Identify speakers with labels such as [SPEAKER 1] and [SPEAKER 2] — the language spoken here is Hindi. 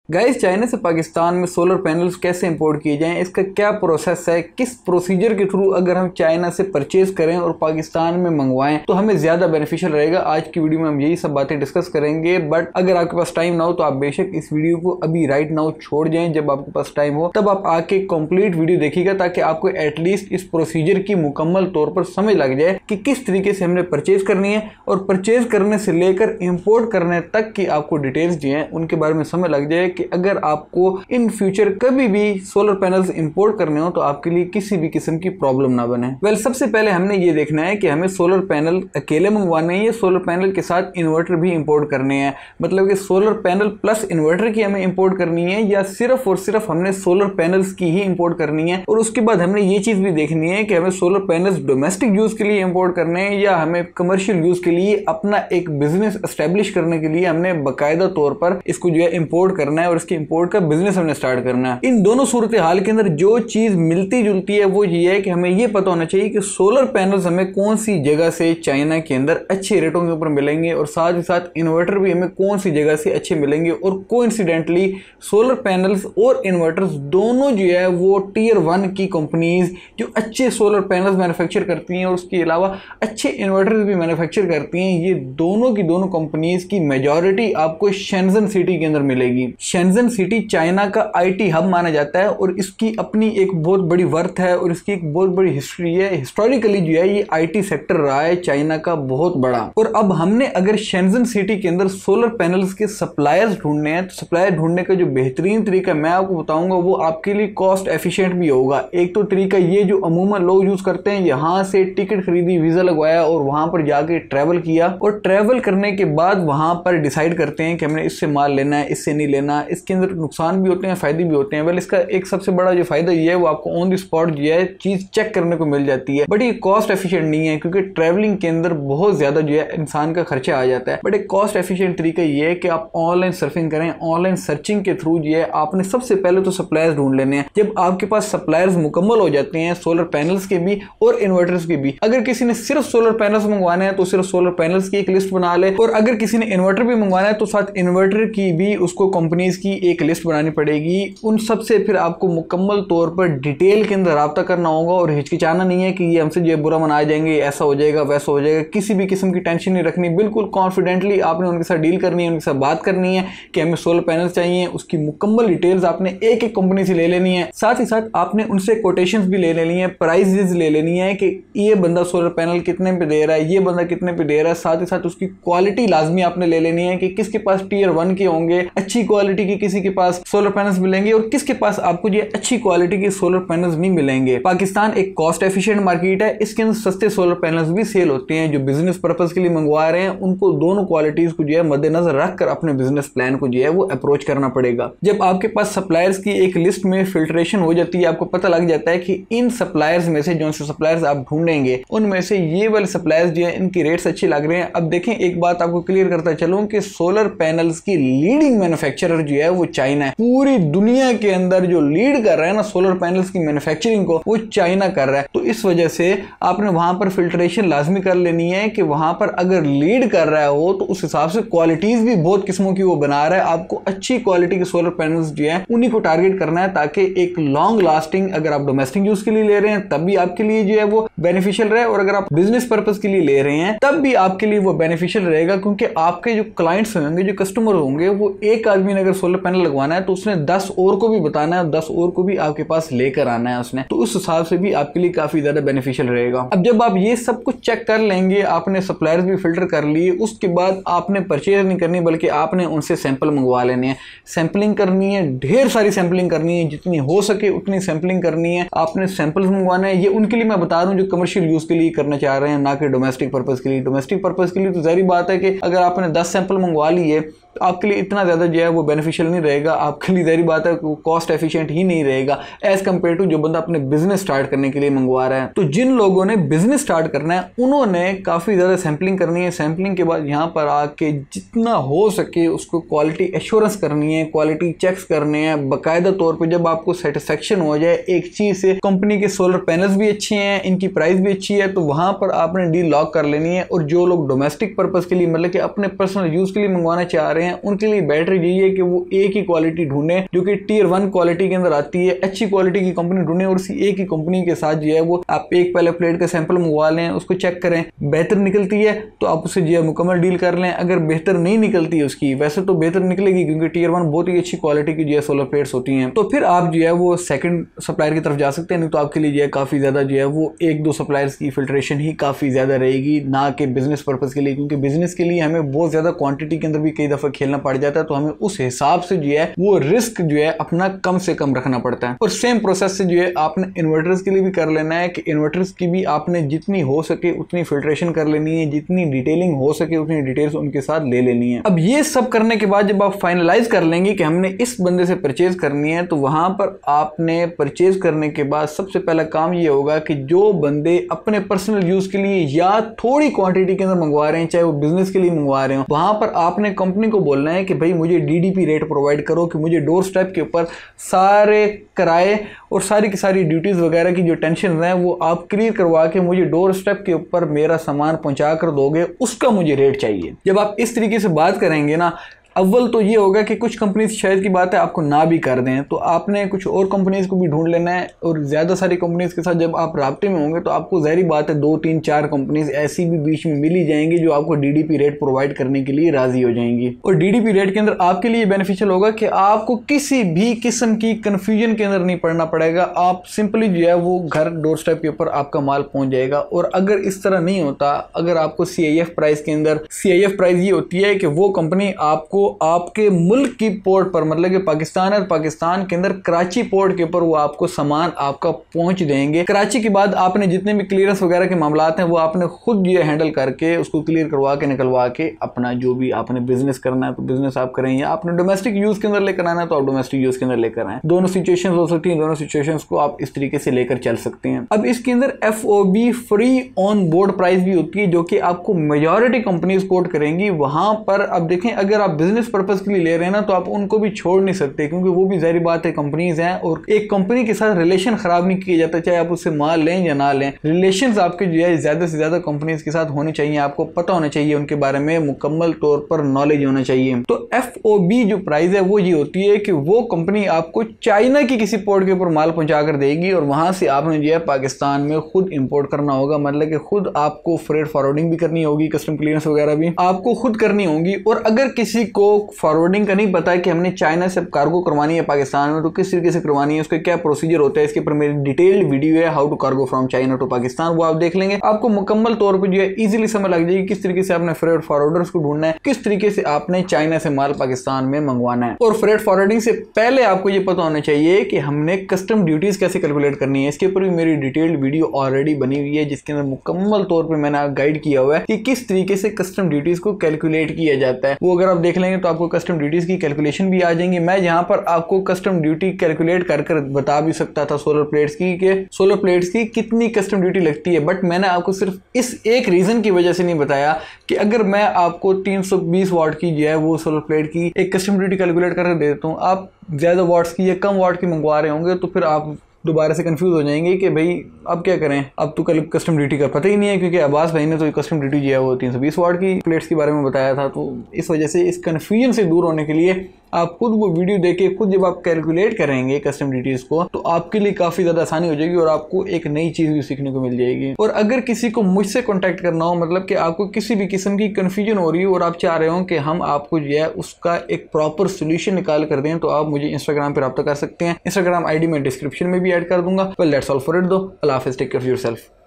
[SPEAKER 1] गाइस, चाइना से पाकिस्तान में सोलर पैनल्स कैसे इंपोर्ट किए जाएं, इसका क्या प्रोसेस है, किस प्रोसीजर के थ्रू अगर हम चाइना से परचेज करें और पाकिस्तान में मंगवाएं तो हमें ज्यादा बेनिफिशियल रहेगा। आज की वीडियो में हम यही सब बातें डिस्कस करेंगे। बट अगर आपके पास टाइम ना हो तो आप बेशक इस वीडियो को अभी राइट नाउ छोड़ जाएं। जब आपके पास टाइम हो तब आप आके कंप्लीट वीडियो देखिएगा, ताकि आपको एटलीस्ट इस प्रोसीजर की मुकम्मल तौर पर समझ लग जाए कि किस तरीके से हमने परचेज करनी है, और परचेज करने से लेकर इंपोर्ट करने तक की आपको डिटेल्स जो है उनके बारे में समझ लग जाए कि अगर आपको इन फ्यूचर कभी भी सोलर पैनल्स इंपोर्ट करने हो तो आपके लिए किसी भी किस्म की प्रॉब्लम ना बने। सबसे पहले हमने ये देखना है कि हमें सोलर पैनल अकेले मंगवाने हैं या सोलर पैनल के साथ इन्वर्टर भी इंपोर्ट करने हैं। मतलब कि सोलर पैनल प्लस इन्वर्टर की हमें इंपोर्ट करनी है या सिर्फ और सिर्फ हमने सोलर पैनल्स की ही इंपोर्ट करनी है। और उसके बाद हमने ये चीज भी देखनी है कि हमें सोलर पैनल्स डोमेस्टिक यूज के लिए इंपोर्ट करने हैं या हमें कमर्शियल यूज के लिए अपना एक बिजनेस एस्टेब्लिश करने के लिए हमने बाकायदा तौर पर इसको जो है इंपोर्ट करना है और इसके इंपोर्ट का बिजनेस हमने स्टार्ट करना है। इन दोनों सूरत हाल के अंदर जो चीज मिलती जुलती है वो ये है कि हमें ये पता होना चाहिए कि सोलर पैनल्स हमें कौन सी जगह से चाइना के अंदर अच्छे रेटों के ऊपर मिलेंगे, और साथ ही साथ इन्वर्टर भी हमें कौन सी जगह से अच्छे मिलेंगे। और कोइंसिडेंटली सोलर पैनल्स और इन्वर्टर्स दोनों जो है वो टीयर 1 की कंपनीज जो अच्छे सोलर पैनल्स मैन्युफैक्चर करती हैं और उसके अलावा अच्छे इन्वर्टर्स भी मैन्युफैक्चर करती हैं, ये दोनों की दोनों कंपनीज की मेजॉरिटी आपको शेंजन सिटी के अंदर मिलेगी। शेंजन सिटी चाइना का आईटी हब माना जाता है और इसकी अपनी एक बहुत बड़ी वर्थ है और इसकी एक बहुत बड़ी हिस्ट्री है। हिस्टोरिकली जो है ये आईटी सेक्टर रहा है चाइना का बहुत बड़ा। और अब हमने अगर शेंजन सिटी के अंदर सोलर पैनल्स के सप्लायर्स ढूंढने हैं तो सप्लायर ढूंढने का जो बेहतरीन तरीका मैं आपको बताऊंगा वो आपके लिए कॉस्ट एफिशिएंट भी होगा। एक तो तरीका ये जो अमूमन लोग यूज करते हैं, यहाँ से टिकट खरीदी, वीजा लगवाया और वहां पर जाके ट्रेवल किया, और ट्रेवल करने के बाद वहां पर डिसाइड करते हैं कि हमने इससे माल लेना है, इससे नहीं लेना। इसके अंदर नुकसान भी होते हैं, फायदे भी होते हैं। इसका एक सबसे बड़ा जो फायदा ये है वो आपको ऑन द स्पॉट जो है चीज चेक करने को मिल जाती है। बट ये कॉस्ट एफिशिएंट नहीं है क्योंकि ट्रैवलिंग के अंदर बहुत ज्यादा जो है इंसान का खर्चा आ जाता है। बट एक कॉस्ट एफिशिएंट तरीका ये है कि आप ऑनलाइन सर्फिंग करें। ऑनलाइन सर्चिंग के थ्रू जो है आपने सबसे पहले तो सप्लायर्स ढूंढ लेने हैं। जब आपके पास सप्लायर्स मुकम्मल हो जाते हैं सोलर पैनल्स के भी और इन्वर्टर्स के भी, अगर किसी ने सिर्फ सोलर पैनल्स मंगवाने हैं तो सिर्फ सोलर पैनल्स की एक लिस्ट बना ले, और अगर किसी ने इन्वर्टर भी मंगवाना है तो साथ इन्वर्टर की भी उसको कंपनीज की एक लिस्ट बनानी पड़ेगी। उन सब से फिर आपको मुकम्मल तौर पर डिटेल के अंदर राब्ता करना होगा और हिचकिचाना नहीं है कि ये हमसे जो बुरा मना जाएंगे, ऐसा हो जाएगा, वैसा हो जाएगा। किसी भी किस्म की टेंशन नहीं रखनी, बिल्कुल कॉन्फिडेंटली आपने उनके साथ डील करनी है, उनके साथ बात करनी है कि हमें सोलर पैनल्स चाहिए। उसकी मुकम्मल डिटेल्स आपने एक एक कंपनी से ले लेनी है। साथ ही साथ आपने उनसे कोटेशंस भी ले लेनी है, प्राइसेस ले लेनी है कि ये बंदा सोलर पैनल कितने पे दे रहा है, ये बंदा कितने पे दे रहा है। साथ ही साथ उसकी क्वालिटी लाजमी आपने ले लेनी है कि किसके पास टीयर 1 के होंगे अच्छी क्वालिटी की, किसी के पास सोलर पैनल्स मिलेंगे और किसके पास आपको ये अच्छी क्वालिटी के सोलर पैनल्स नहीं मिलेंगे। पाकिस्तान एक कॉस्ट एफिशिएंट मार्केट है, इसके अंदर सस्ते सोलर पैनल्स भी सेल होते हैं। जो बिजनेस पर्पस के लिए मंगवा रहे हैं उनको दोनों क्वालिटीज को जो है मद्देनजर रखकर अपने बिजनेस प्लान को जो है वो अप्रोच करना पड़ेगा। जब आपके पास सप्लायर्स की एक लिस्ट में फिल्ट्रेशन हो जाती है, आपको पता लग जाता है कि इन सप्लायर्स में से जो सप्लायर्स आप ढूंढेंगे उनमें से ये वाले सप्लायर्स जो है इनकी रेट्स अच्छे लग रहे हैं। अब देखें, एक बात आपको क्लियर करता चलूं कि सोलर पैनल्स की लीडिंग मैन्युफैक्चरर जो है वो चाइना है। पूरी दुनिया के अंदर जो लीड कर रहा है ना सोलर पैनल्स की मैन्युफैक्चरिंग को, वो चाइना कर रहा है। तो इस वजह से आपने वहां पर फिल्ट्रेशन लाजमी कर लेनी है कि वहां पर अगर लीड कर रहा हो तो उस हिसाब से क्वालिटीज भी बहुत किस्मों की वो बना रहा है। आपको अच्छी क्वालिटी के सोलर पैनल्स जो है उन्हीं को टारगेट करना है, ताकि एक लॉन्ग लास्टिंग, अगर आप डोमेस्टिक यूज के लिए ले रहे हैं तब भी आपके लिए जो है वो बेनिफिशियल रहे, और अगर आप बिजनेस पर्पज के लिए ले रहे हैं तब भी आपके लिए वो बेनिफिशियल रहेगा। क्योंकि आपके जो क्लाइंट्स होंगे, जो कस्टमर होंगे, वो एक आदमी ने अगर सोलर पैनल लगवाना है तो उसने 10 और को भी बताना है, 10 और को भी आपके पास लेकर आना है उसने। तो उस हिसाब से भी आपके लिए काफी ज्यादा बेनिफिशियल रहेगा। अब जब आप ये सब कुछ चेक कर लेंगे, आपने सप्लायर्स भी फिल्टर कर लिए, उसके बाद आपने परचेज नहीं करनी बल्कि आपने उनसे सैंपल मंगवा लेने हैं। सैंपलिंग करनी है, ढेर सारी सैंपलिंग करनी है, जितनी हो सके उतनी सैंपलिंग करनी है। आपने सैंपल्स मंगवाना है। ये उनके लिए मैं बता रहा हूँ जो कमर्शियल यूज के लिए करना चाह रहे हैं, ना कि डोमेस्टिक पर्पज के लिए। डोमेस्टिक पर्पज के लिए तो जाहिर बात है कि अगर आपने 10 सैंपल मंगवा लिए तो आपके लिए इतना ज्यादा जो है वो बेनिफिशियल नहीं रहेगा। आपके लिए जाहिर बात है कॉस्ट एफिशिएंट ही नहीं रहेगा एज कंपेयर टू जो बंदा अपने बिजनेस स्टार्ट करने के लिए मंगवा रहा है। तो जिन लोगों ने बिजनेस स्टार्ट करना है उन्होंने काफी ज्यादा सैंपलिंग करनी है। सैंपलिंग के बाद यहाँ पर आके जितना हो सके उसको क्वालिटी एश्योरेंस करनी है, क्वालिटी चेक्स करने हैं बाकायदा तौर पर। जब आपको सेटिस्फेक्शन हो जाए एक चीज से, कंपनी के सोलर पैनल्स भी अच्छे हैं, इनकी प्राइस भी अच्छी है, तो वहां पर आपने डील लॉक कर लेनी है। और जो लोग डोमेस्टिक पर्पज के लिए, मतलब कि अपने पर्सनल यूज के लिए मंगवाना चाह रहे हैं, हैं उनके लिए बेटर यही है कि वो एक ही क्वालिटी ढूंढें जो कि टियर 1 क्वालिटी के अंदर आती है। अच्छी क्वालिटी की कंपनी ढूंढें और उसी एक ही कंपनी के साथ जो है वो आप एक पहले प्लेट का सैंपल मंगवा लें, उसको चेक करें, बेहतर निकलती है तो आप उससे जो है मुकम्मल डील कर लें। अगर बेहतर नहीं निकलती है उसकी, वैसे तो बेहतर निकलेगी क्योंकि टियर 1 बहुत ही अच्छी क्वालिटी की जो है सोलर प्लेट्स होती हैं, तो फिर आप जो है वो सेकंड सप्लायर की तरफ जा सकते हैं। नहीं तो आपके लिए जो है काफी ज्यादा जो है वो एक दो सप्लायर्स की फिल्ट्रेशन ही काफी ज्यादा रहेगी, ना कि बिजनेस पर्पज के लिए, क्योंकि बिजनेस के लिए हमें बहुत ज्यादा क्वांटिटी के अंदर भी कई दफा खेलना पड़ जाता है, तो हमें उस हिसाब से जो है वो रिस्क जो है अपना कम से कम रखना पड़ता है। और सेम प्रोसेस से जो है आपने इन्वर्टर्स के लिए भी कर लेना है कि इन्वर्टर्स की भी आपने जितनी हो सके उतनी फिल्ट्रेशन कर लेनी है, जितनी डिटेलिंग हो सके उतनी डिटेल्स उनके साथ ले लेनी है। अब ये सब करने के बाद जब आप फाइनलाइज कर लेंगे कि हमने इस बंदे से परचेज करनी है, तो वहां पर आपने परचेज करने के बाद सबसे पहला काम ये होगा कि जो बंदे अपने पर्सनल यूज के लिए या थोड़ी क्वांटिटी के अंदर मंगवा रहे हैं, चाहे वो बिजनेस के लिए मंगवा रहे हो, वहां पर आपने कंपनी को बोलना है कि भाई मुझे डीडीपी रेट प्रोवाइड करो, कि मुझे डोर स्टेप के ऊपर सारे किराए और सारी की सारी ड्यूटीज वगैरह की जो टेंशन है वो आप क्लियर करवा के मुझे डोर स्टेप के ऊपर मेरा सामान पहुंचा कर दोगे, उसका मुझे रेट चाहिए। जब आप इस तरीके से बात करेंगे ना, अव्वल तो ये होगा कि कुछ कंपनीज शायद की बात है आपको ना भी कर दें, तो आपने कुछ और कंपनीज को भी ढूंढ लेना है। और ज्यादा सारी कंपनीज के साथ जब आप राब्ते में होंगे तो आपको ज़ाहिर बात है 2 3 4 कंपनीज ऐसी भी बीच में मिल ही जाएंगी जो आपको डीडीपी रेट प्रोवाइड करने के लिए राजी हो जाएंगी। और डीडीपी रेट के अंदर आपके लिए बेनिफिशियल होगा कि आपको किसी भी किस्म की कंफ्यूजन के अंदर नहीं पड़ना पड़ेगा, आप सिंपली जो है वो घर डोर स्टेप के ऊपर आपका माल पहुंच जाएगा। और अगर इस तरह नहीं होता, अगर आपको CIF प्राइस के अंदर, CIF प्राइस ये होती है कि वो कंपनी आपको आपके मुल्क की पोर्ट पर, मतलब कि पाकिस्तान है, पाकिस्तान के अंदर कराची पोर्ट के ऊपर वो आपको सामान आपका पहुंच देंगे। कराची के बाद आपने जितने भी क्लियरेंस वगैरह के मामलात हैं वो आपने खुद ये हैंडल करके उसको क्लियर करवा के निकलवा के अपना जो भी आपने बिजनेस करना है तो बिजनेस आप करें, या आपने डोमेस्टिक यूज के अंदर लेकर आना है तो आप डोमेस्टिक यूज के अंदर लेकर आए। दोनों सिचुएशन हो सकती है, दोनों सिचुएशन को आप इस तरीके से लेकर चल सकते हैं। अब इसके अंदर FOB free on board price भी होती है जो कि आपको मेजॉरिटी कंपनीज कोट करेंगी। वहां पर अब देखें, अगर आप बिजनेस पर्पज के लिए ले रहे हैं ना तो आप उनको भी छोड़ नहीं सकते, क्योंकि वो भी जाहिर बात है कंपनीज हैं और एक कंपनी के साथ रिलेशन खराब नहीं किया जाता, चाहे आप उससे माल लें या ना लें। रिलेशंस आपके जो है ज्यादा से ज्यादा कंपनीज के साथ होने चाहिए, आपको पता होना चाहिए उनके बारे में, मुकम्मल तौर पर नॉलेज होना चाहिए। तो FOB जो प्राइस है वो ये होती है कि वो कंपनी आपको चाइना की किसी पोर्ट के ऊपर माल पहुंचा कर देगी और वहां से आपने जो है पाकिस्तान में खुद इंपोर्ट करना होगा, मतलब कि खुद आपको फ्रेट फॉरवर्डिंग भी करनी होगी, कस्टम क्लियरेंस वगैरह भी आपको खुद करनी होगी। और अगर किसी को फॉरवर्डिंग का नहीं पता है कि हमने चाइना से कार्गो करवानी है पाकिस्तान में, तो किस तरीके से करवानी है, उसका क्या प्रोसीजर होता है, इसके ऊपर मेरी डिटेल्ड वीडियो है how to cargo from China to Pakistan, वो आप देख लेंगे। आपको मुकम्मल तौर पर जो है इजीली समझ लग जाएगी किस तरीके से आपने फ्रेट फॉरवर्डर्स को ढूंढना है, किस तरीके से आपने चाइना से माल पाकिस्तान में मंगवाना है। और फ्रेट फॉरवर्डिंग से पहले आपको ये पता होना चाहिए कि हमने कस्टम ड्यूटीज कैसे कैलकुलेट करनी है। इसके ऊपर भी मेरी डिटेल्ड वीडियो ऑलरेडी बनी हुई है जिसके अंदर मुकम्मल तौर पर मैंने गाइड किया हुआ है कि किस तरीके से कस्टम ड्यूटीज को कैलकुलेट किया जाता है। वो अगर आप देख लेंगे तो आपको कस्टम ड्यूटीज की कैलकुलेशन भी आ जाएंगी। मैं यहाँ पर आपको कस्टम ड्यूटी कैलकुलेट कर बता भी सकता था सोलर प्लेट्स की कि सोलर प्लेट्स की कितनी कस्टम ड्यूटी लगती है, बट मैंने आपको सिर्फ इस एक रीजन की वजह से नहीं बताया कि अगर मैं आपको 320 वाट की जो है वो सोलर प्लेट की एक कस्टम ड्यूटी कैलकुलेट कर देता हूँ, आप ज्यादा वाट्स की या कम वाट की मंगवा रहे होंगे तो फिर आप दोबारा से कंफ्यूज हो जाएंगे कि भाई अब क्या करें, अब तो कल कस्टम ड्यूटी का पता ही नहीं है, क्योंकि अब्बास भाई ने तो कस्टम ड्यूटी जो है वो 320 वाट की प्लेट्स के बारे में बताया था। तो इस वजह से इस कन्फ्यूजन से दूर होने के लिए आप खुद वो वीडियो देखे, खुद जब आप कैलकुलेट करेंगे कस्टम ड्यूटीज को तो आपके लिए काफी ज्यादा आसानी हो जाएगी और आपको एक नई चीज भी सीखने को मिल जाएगी। और अगर किसी को मुझसे कॉन्टैक्ट करना हो, मतलब कि आपको किसी भी किस्म की कंफ्यूजन हो रही हो और आप चाह रहे हो कि हम आपको जो है उसका एक प्रॉपर सोल्यूशन निकाल कर दें, तो आप मुझे इंस्टाग्राम पर रब्ता कर सकते हैं। इंस्टाग्राम ID मैं डिस्क्रिप्शन में भी ऐड कर दूंगा। Well that's all for it दो। अल्लाह हाफिज़, टेक केयर ऑफ योरसेल्फ।